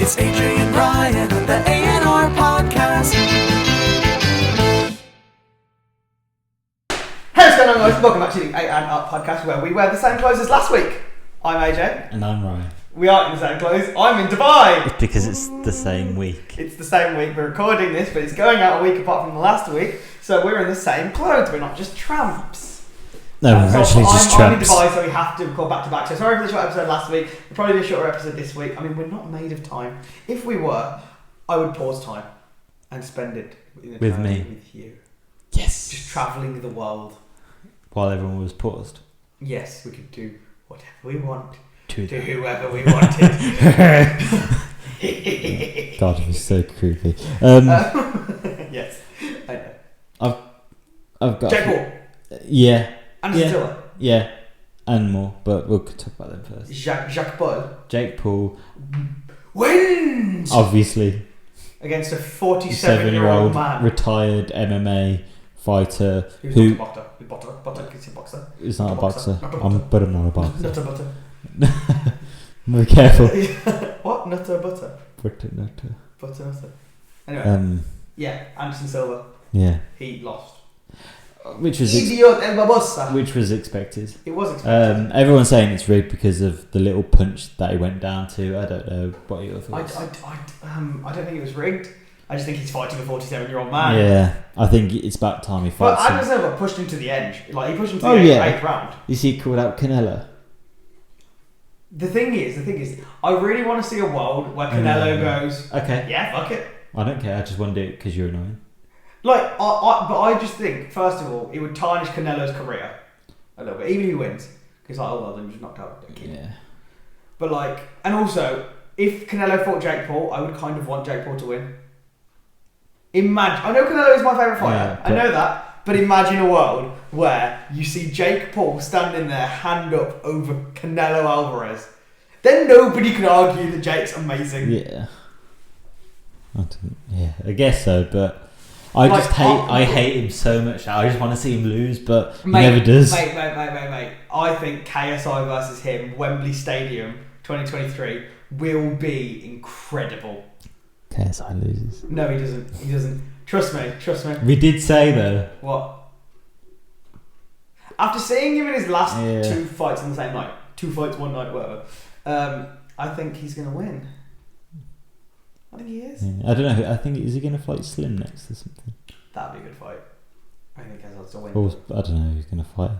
It's Ajay and Ryan on the AandRPodcast. Hey, what's going on, guys? Welcome back to the AandRPodcast, where we wear the same clothes as last week. I'm AJ. And I'm Ryan. We are in the same clothes. I'm in Dubai. It's because it's the same week. It's the same week. We're recording this, but it's going out a week apart from the last week. So we're in the same clothes. We're not just tramps. No, we're actually just I'm in tramps. Dubai, so we have to record back to back. So sorry for the short episode last week. We'll probably do a shorter episode this week. I mean, we're not made of time. If we were, I would pause time and spend it With me. with you. Yes. Just travelling the world. While everyone was paused. Yes, we could do whatever we want. To whoever we wanted. God, it was so creepy. Yes, I know. I've got. Jake Paul. Yeah. Anderson Silva. Yeah. And more, but we'll talk about them first. Jake Paul Jake Paul wins obviously against a 47-year-old man. retired MMA fighter who's not a boxer. He's a boxer. Is not a boxer. Not a boxer. But I'm not a boxer. Not a butter. Be careful. What? Nutter butter. Butter. Butter nutter. Anyway. Yeah. Anderson Silva. Yeah. He lost. Which was Idiot el babosa. Which was expected. It was expected. Everyone's saying it's rigged because of the little punch that he went down to. I don't know what your thoughts. I don't think it was rigged. I just think he's fighting a 47-year-old man. Yeah, I think it's about time he fights. But Anderson Silva pushed him to the edge. Like, he pushed him to the eighth round. You see, he called out Canelo. The thing is, I really want to see a world where Canelo goes, okay, yeah, fuck it. I don't care. I just want to do it because you're annoying. Like, but I just think, first of all, it would tarnish Canelo's career a little bit, even if he wins. Because, like, oh well, then just knocked out a kid. Yeah. But, like, and also, if Canelo fought Jake Paul, I would kind of want Jake Paul to win. Imagine, I know Canelo is my favourite fighter, I know that, but imagine a world where you see Jake Paul standing there, hand up over Canelo Alvarez. Then nobody can argue that Jake's amazing. Yeah. I guess so, but I hate him so much. I just want to see him lose, but he never does. Mate. I think KSI versus him, Wembley Stadium, 2023, will be incredible. KSI loses. No, he doesn't. Trust me. We did say though. What? After seeing him in his last two fights on the same night, 2 fights, 1 night, whatever, I think he's going to win. I think he is. Yeah, I don't know. I think, is he going to fight Slim next or something? That'd be a good fight. I think KSI's to win. Or, I don't know who's going to fight.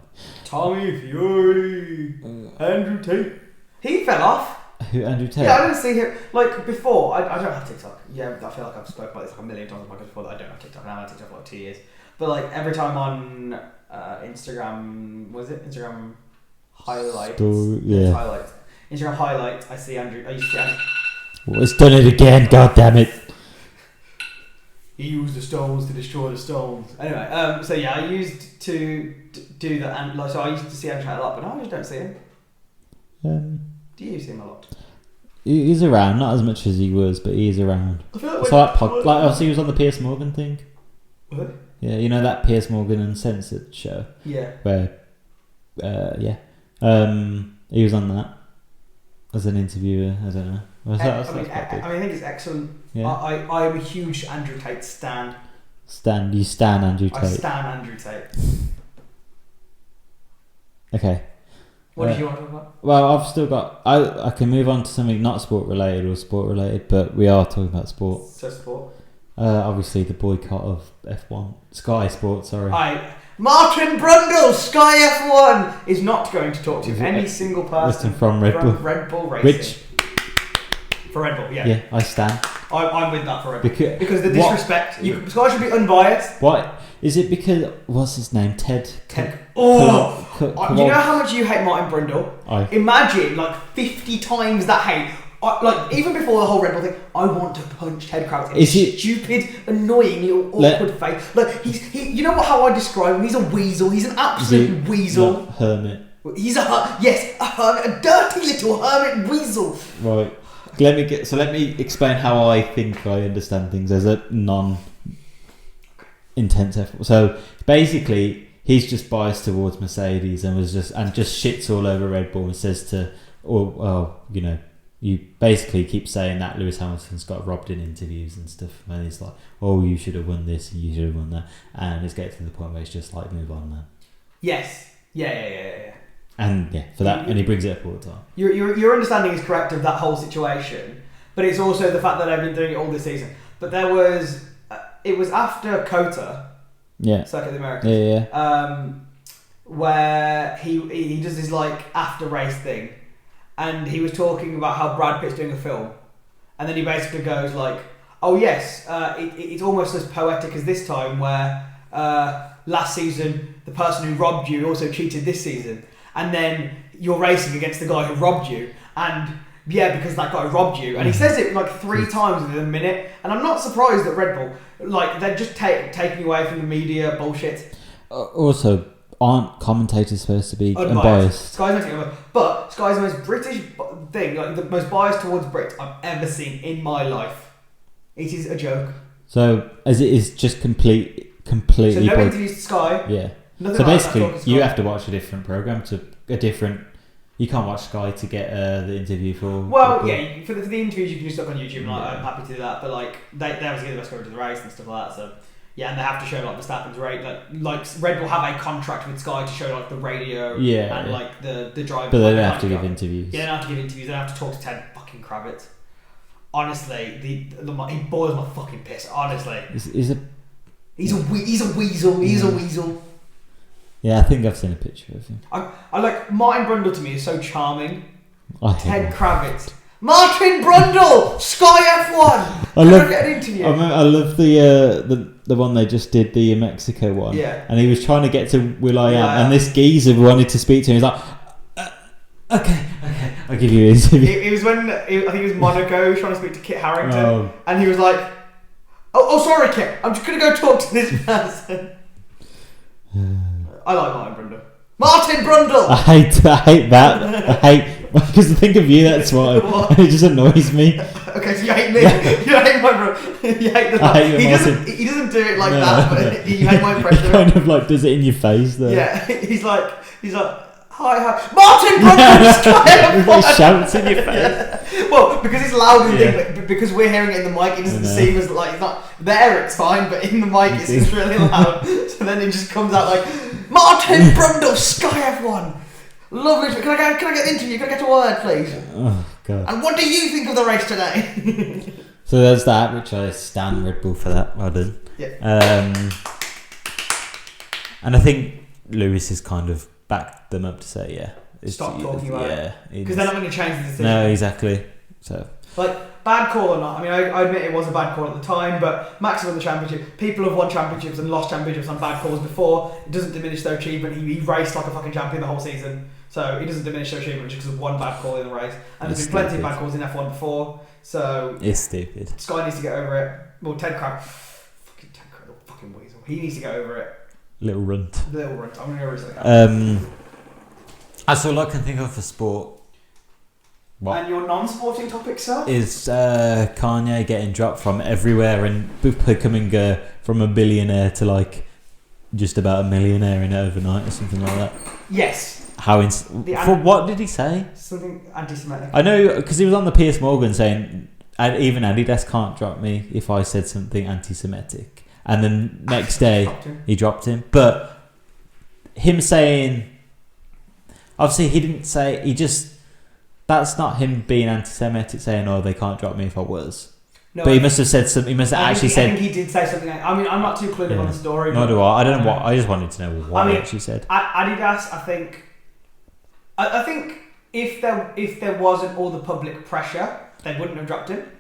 Tommy Fury. Andrew Tate. He fell off. Who, Andrew Tate? Yeah, I didn't see him. Like, before, I don't have TikTok. Yeah, I feel like I've spoken about this like a million times on my podcast before that I don't have TikTok. Now I have TikTok for like 2 years. But, like, every time on Instagram, was it? Instagram highlights? Highlights. Instagram highlights, I used to see Andrew. Well, it's done it again, god damn it. He used the stones to destroy the stones. Anyway, so yeah, I used to do that, and like, so I used to see Andrew Tate a lot, but now I just don't see him. Do you see him a lot? He's around, not as much as he was, but he's around. I feel like obviously he was on the Piers Morgan thing. What? Yeah, you know that Piers Morgan Uncensored show? Yeah. Where, he was on that as an interviewer, I don't know. I think it's excellent. Yeah. I am a huge Andrew Tate stan. You stan Andrew Tate? I stan Andrew Tate. Okay. What did you want to talk about? Well, I've still got... I can move on to something not sport-related or sport-related, but we are talking about sport. So sport? Obviously, the boycott of F1. Sky Sports, sorry. Martin Brundle, Sky F1, is not going to talk to any single person from Red Bull. Red Bull Racing. For Red Bull, yeah. Yeah, I stand. I'm with that for Red Bull. Because the disrespect. Sky should be unbiased. What? Is it because... What's his name? Ted. Do you know how much you hate Martin Brundle? Imagine, like, 50 times that hate. Like, even before the whole Red Bull thing, I want to punch Ted Kraus in his stupid, annoying little awkward face. Like, you know how I describe him? He's a weasel. He's an absolute weasel. Hermit. He's a hermit, a dirty little hermit weasel. Right. Let me explain how I think I understand things as a non-intense effort. So basically, he's just biased towards Mercedes and just shits all over Red Bull and says to, you basically keep saying that Lewis Hamilton's got robbed in interviews and stuff, and he's like, oh, you should have won this and you should have won that, and it's getting to the point where it's just like, move on, man. Yes. Yeah. And for that, and he brings it up all the time. Your understanding is correct of that whole situation, but it's also the fact that I've been doing it all this season. But there was, it was after COTA, Circuit of the Americas, where he does this like after race thing, and he was talking about how Brad Pitt's doing a film, and then he basically goes like, oh yes, it's almost as poetic as this time where last season the person who robbed you also cheated this season, and then you're racing against the guy who robbed you, and because that guy robbed you, and he says it like 3 times within a minute, and I'm not surprised that Red Bull, like, they're just taking away from the media bullshit. Also, aren't commentators supposed to be unbiased? Sky's not taking over, but Sky's the most British thing, like the most biased towards Brits I've ever seen in my life. It is a joke. So, as it is just completely. So no interviews to Sky. Yeah. Nothing So like basically, you have to watch a different program You can't watch Sky to get the interview for. Well, for the interviews you can just look on YouTube, and I'm happy to do that. But like they obviously get the best coverage of the race and stuff like that. So and they have to show like Verstappen's rate. Like Red Bull have a contract with Sky to show like the radio and like the driver. But they don't have to give interviews. Yeah, they don't have to give interviews. They don't have to talk to Ted fucking Kravitz. Honestly, he boils my fucking piss. Honestly, he's a weasel. He's a weasel. Yeah, I think I've seen a picture of him. I like Martin Brundle. To me is so charming. Ted Kravitz. Martin Brundle, Sky F1. I love get an interview. I love the one they just did, the Mexico one. Yeah. And he was trying to get to will.i.am, and this geezer wanted to speak to him. He's like, okay, I'll give you an interview. It was when I think it was Monaco trying to speak to Kit Harington, and he was like, "Oh, sorry, Kit. I'm just gonna go talk to this person." I like Martin Brundle. Martin Brundle! I hate that. Because to think of you, that's why. It just annoys me. Okay, so you hate me. You hate my brother. You hate the he doesn't do it like that, but you hate my impression. He kind of like does it in your face though. Yeah, he's like, hi. Martin Brundle! He shouts in your face. Yeah. Well, because it's loud and thing, but because we're hearing it in the mic, it doesn't seem as like, it's not there, it's fine, but in the mic it seems really loud. So then it just comes out like, Martin Brundle, Sky F1. Lovely. Can I get the interview? Can I get a word, please? Oh, God. And what do you think of the race today? So there's that, which I stand Red Bull for that. Well done. Yeah. And I think Lewis has kind of backed them up to say, stop talking about it. Because they're not going to change the decision. No, exactly. So. Like, bad call or not, I mean, I admit it was a bad call at the time, but Max won the championship. People have won championships and lost championships on bad calls before. It doesn't diminish their achievement. He raced like a fucking champion the whole season. So it doesn't diminish their achievement just because of one bad call in the race. And there's been plenty of bad calls in F1 before. So it's stupid. Sky needs to get over it. Well, Ted Kravitz, fucking weasel. He needs to get over it. Little runt. I'm going to go research that. That's all I can think of for sport. What? And your non-sporting topic, sir? Is Kanye getting dropped from everywhere and becoming from a billionaire to like just about a millionaire in overnight or something like that? Yes. For what did he say? Something anti-Semitic. I know, because he was on the Piers Morgan saying, even Adidas can't drop me if I said something anti-Semitic. And then next day he dropped him. But him saying, obviously he didn't say, that's not him being anti-Semitic saying, oh, they can't drop me if I was. No, but he must have said something. He must have actually said. I think he did say something. I mean, I'm not too clued up on the story. Nor do I. I don't know what. I just wanted to know what he actually said. Adidas, I think if there wasn't all the public pressure, they wouldn't have dropped him.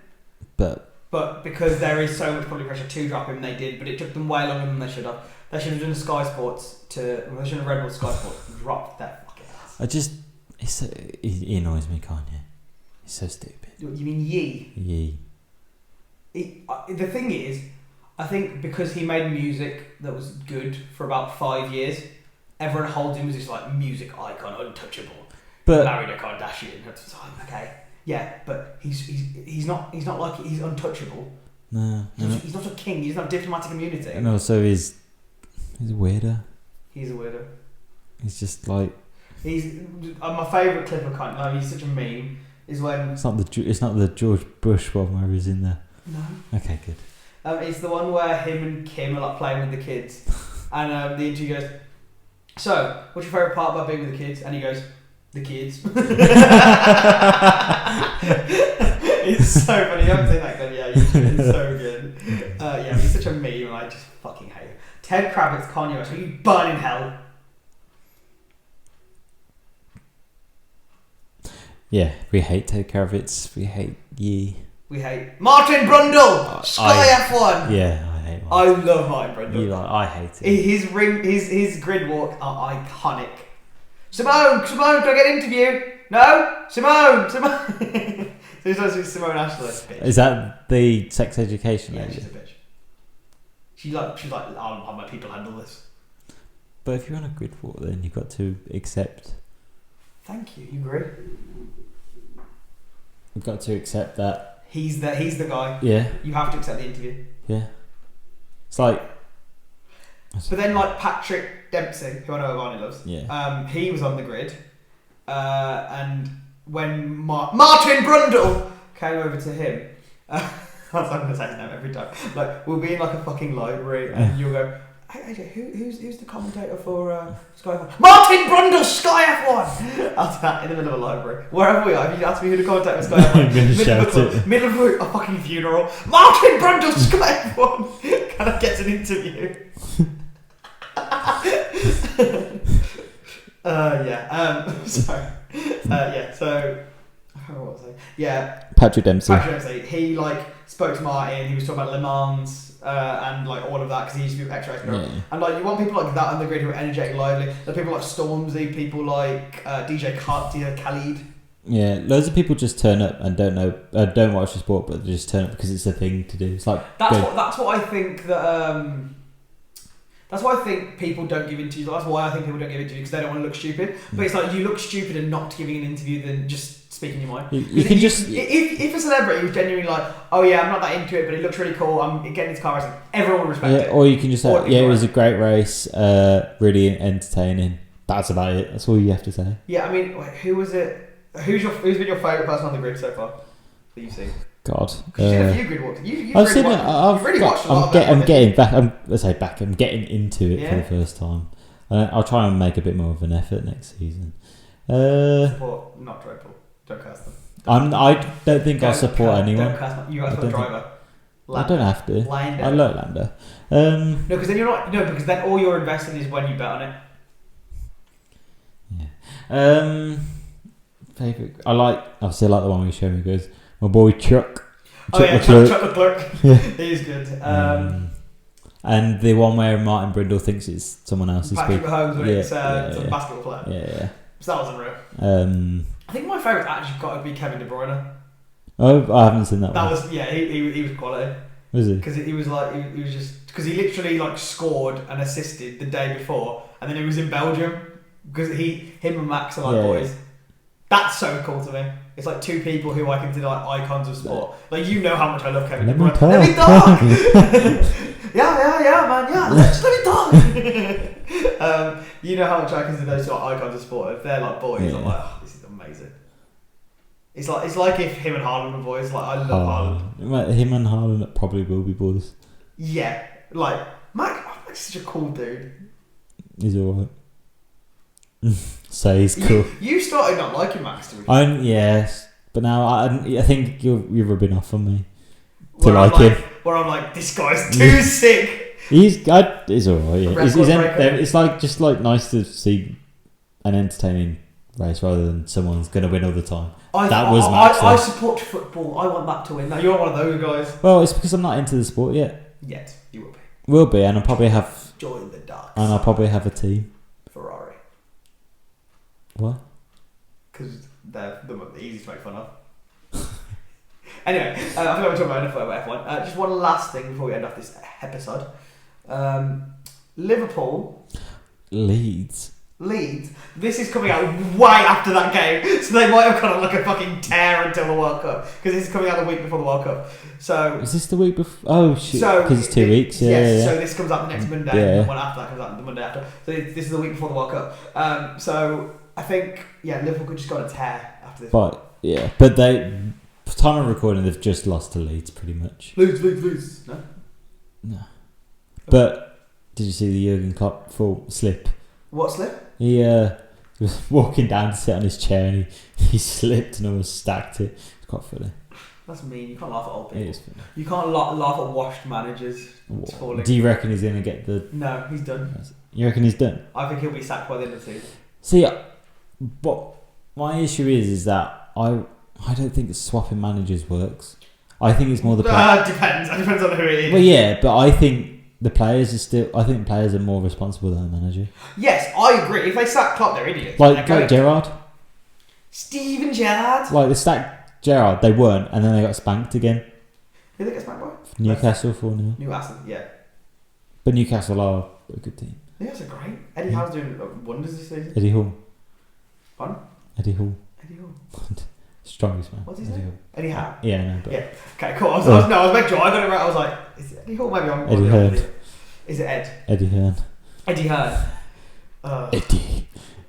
But because there is so much public pressure to drop him, they did. But it took them way longer than they should have. They should have done Sky Sports they should have Red Bull Sky Sports and dropped their fucking ass. He annoys me, Kanye. He's so stupid. You mean Yee? Yee. The thing is, I think because he made music that was good for about 5 years, everyone holds him as this like music icon, untouchable. But married a Kardashian. Okay, yeah, but he's not like he's untouchable. No, he's not a king. He's not a diplomatic immunity. And also he's a weirdo. He's a weirdo. He's just like he's my favourite clip of Kanye. Like, he's such a meme. is when... It's not the George Bush one where he's in there. No. Okay, good. It's the one where him and Kim are like playing with the kids. And the interview goes, so, what's your favourite part about being with the kids? And he goes, the kids. It's so funny. You haven't seen that then, yeah. It's so good. Yeah, he's such a meme and I just fucking hate him. Ted Kravitz, Kanye West, will you burn in hell? Yeah, we hate Ted Kravitz. We hate Yee. We hate Martin Brundle, Sky F1. Yeah, I hate. I love Martin Brundle. I hate it. His grid walk are iconic. Simone, can I get an interview? No, Simone. So he's supposed to be Simone Ashley. Is that the sex education Yeah, lady? she's a bitch. She's like, I'll have my people handle this. But if you're on a grid walk, then you've got to accept. Thank you. You agree? You've got to accept that. He's the guy. Yeah. You have to accept the interview. Yeah. It's like. But then, like Patrick Dempsey, who I know Barney loves. Yeah. He was on the grid, and when Martin Brundle came over to him, I'm going to say his name every time. Like we'll be in like a fucking library, and you'll go, "Hey, AJ, who's the commentator for Sky F1? Martin Brundle, Sky F1." I'll do that in the middle of a library, wherever we are. If you ask me who the commentator for Sky F1, I'm going to shout it. middle of a fucking funeral. Martin Brundle, Sky F1 kind of gets an interview. Sorry. So I don't know what I was saying. Yeah. Patrick Dempsey. He like spoke to Martin. He was talking about Le Mans and like all of that because he used to be extra. Yeah. And like you want people like that on the grid who are energetic, lively. There are people like Stormzy, people like DJ Khaled. Yeah, loads of people just turn up and don't watch the sport, but they just turn up because it's a thing to do. It's like that's what I think that. That's why I think people don't give interviews. That's why I think people don't give interviews because they don't want to look stupid. But it's like you look stupid and not giving an interview than just speaking your mind. You can just if a celebrity was genuinely like, oh yeah, I'm not that into it, but it looks really cool. I'm getting into car racing. Everyone will respect it. Or you can just say, yeah, it was a great race, really entertaining. That's about it. That's all you have to say. Yeah, I mean, who was it? Who's been your favourite person on the grid so far that you've seen? God, you've seen a few grid walks. I've seen it. I've really watched a lot. I'm getting back. I'm getting into it for the first time. I'll try and make a bit more of an effort next season. Support, not Drake. Don't cast them. I don't think I'll support anyone. Don't cast. You have to driver. I don't have to. Lando. I like Lando. No, because then you're not. No, because then all you're investing is when you bet on it. Yeah. Favorite. I still like the one where you show me. Goes, my boy Chuck. Chuck Leclerc. Yeah. He's good. And the one where Martin Brundle thinks it's someone else's. Patrick Mahomes when it's a basketball player. Yeah. So that was unreal. I think my favourite's actually got to be Kevin De Bruyne. Oh, I haven't seen that one. He was quality. Was he? Because he was like he was just because he literally like scored and assisted the day before, and then he was in Belgium because him and Max are like boys. That's so cool to me. It's like two people who I consider like icons of sport. Like you know how much I love Kevin De Bruyne. Let me talk. yeah, man. Yeah, just let me talk. You know how much I consider those sort of icons of sport. If they're like boys, I'm like, oh, this is amazing. It's like if him and Haaland were boys. Like I love Haaland. Him and Haaland probably will be boys. Yeah, like Max is such a cool dude. He's alright. So he's cool. You started not liking Max, to me. Yes, but now I think you're rubbing off on me to like him. Where I'm like, this guy's too sick. He's alright. Yeah. It's like just like nice to see an entertaining race rather than someone's going to win all the time. I support football. I want that to win. Now you're one of those guys. Well, it's because I'm not into the sport yet. Yet you will be. Will be, and I'll probably have join the dark. And I'll probably have a team. Ferrari. What? Because they're the easy to make fun of. Anyway, I think we're talking about F1. Just one last thing before we end off this episode. Liverpool. Leeds. This is coming out way after that game, so they might have gone on like a fucking tear until the World Cup because this is coming out the week before the World Cup. So is this the week before? Oh shit! Because it's 2 weeks. Yeah. So this comes out the next Monday. And the one after that comes out the Monday after. So this is the week before the World Cup. So I think Liverpool could just go on a tear after this. But Yeah, but time of recording, they've just lost to Leeds pretty much. Leeds. No. But did you see the Jurgen Klopp full slip? What slip? He was walking down to sit on his chair and he slipped and almost stacked it. It's quite funny. That's mean. You can't laugh at old people. It is funny. You can't laugh at washed managers. It's falling. Do you reckon he's going to get the... No, he's done. You reckon he's done? I think he'll be sacked by the end of the season. See, what my issue is that I don't think swapping managers works. I think it's more the... Depends. It depends on who it is. Well, yeah, but I think the players are still... I think players are more responsible than the manager. Yes, I agree. If they sack Klopp, they're idiots. Like Gerrard. Steven Gerrard. Like, they stacked Gerrard, they weren't, and then they got spanked again. Who they get spanked by? Newcastle 4-0. Newcastle, yeah. But Newcastle are a good team. Newcastle are great. Eddie Howe's doing wonders this season. Eddie Hall. Pardon? Eddie Hall. Eddie Hall. Strongest man. What's his Eddie name? Hall. Eddie Howe. Yeah, no, but... Yeah. Okay, cool. I was making sure. I got it right. I was like, is it Eddie Hall? Maybe I'm... Eddie Hearn. Is it Ed? Eddie Hearn. Eddie Hearn. Eddie.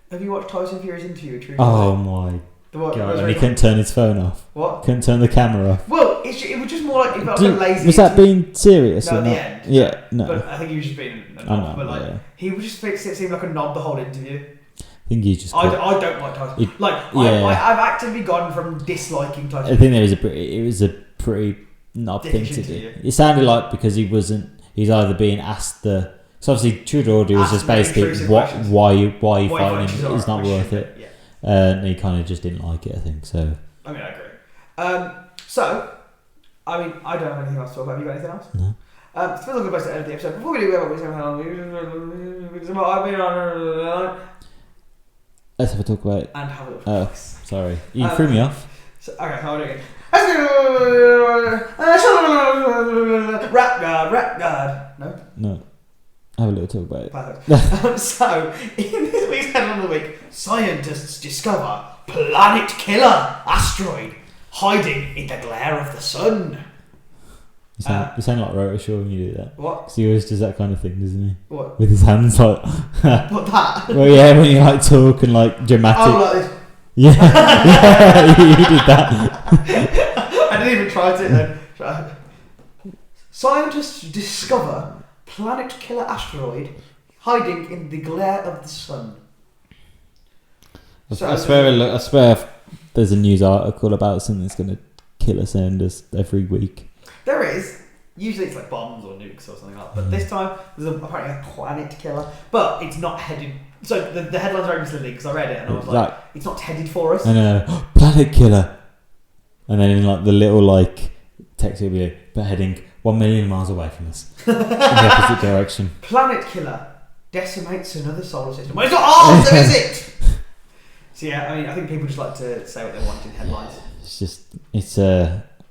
Have you watched Tyson Fury's interview with True? Oh my god. And he couldn't turn his phone off. What? Couldn't turn the camera off. Well, it was just more like... It felt like a lazy... Was that being serious no, or at not? the end. Yeah, no. But I think he was just being a I knob. know, But like, yeah. he was just seemed like a knob the whole interview. I think he just... I don't like Tyson. I've actively gone from disliking Tyson. I think it was a pretty knob thing to do. It sounded like because he's either being asked the... So obviously Trudeau was just basically why you fighting him? It's not worth it. Yeah. And he kind of just didn't like it, I think. So I mean, I agree. So, I mean, I don't have anything else to talk about. Have you got anything else? No. It's been a good place to end the episode. Before we do, let's have a talk about it. And have a look. Oh, sorry. You threw me off. Okay, I'll do it again. Rap guard. No? No. Have a little talk about it. Perfect. So, in this week's headline of the week, scientists discover planet killer asteroid hiding in the glare of the sun. You sound like Rotoshaw when you do that. What? Because he always does that kind of thing, doesn't he? What? With his hands like... What, that? Well, yeah, when you like talk and like dramatic. Oh, like this. Yeah, yeah, you did that. I didn't even try to then. Scientists discover planet killer asteroid hiding in the glare of the sun. I swear there's a news article about something that's going to kill us and us every week. There is. Usually it's like bombs or nukes or something like that. But this time there's apparently a planet killer. But it's not headed... So the headlines are misleading because I read it and I was like, it's not headed for us. I know. Planet killer. And then in like the little like text it'll be but heading 1 million miles away from us. In the opposite direction. Planet killer decimates another solar system. Well, it's not ours, is it? So yeah, I mean, I think people just like to say what they want in headlines. It's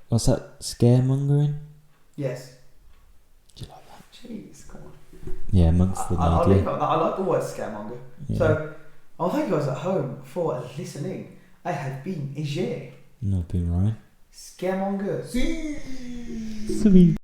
what's that? Scaremongering? Yes. Do you like that? Jeez, come on. Yeah, amongst the I'll media. leave it at that. I like the word scaremonger. Yeah. So, I'll thank you guys at home for listening. I have been Ajay. Not been Ryan. Scaremonger. Sweet.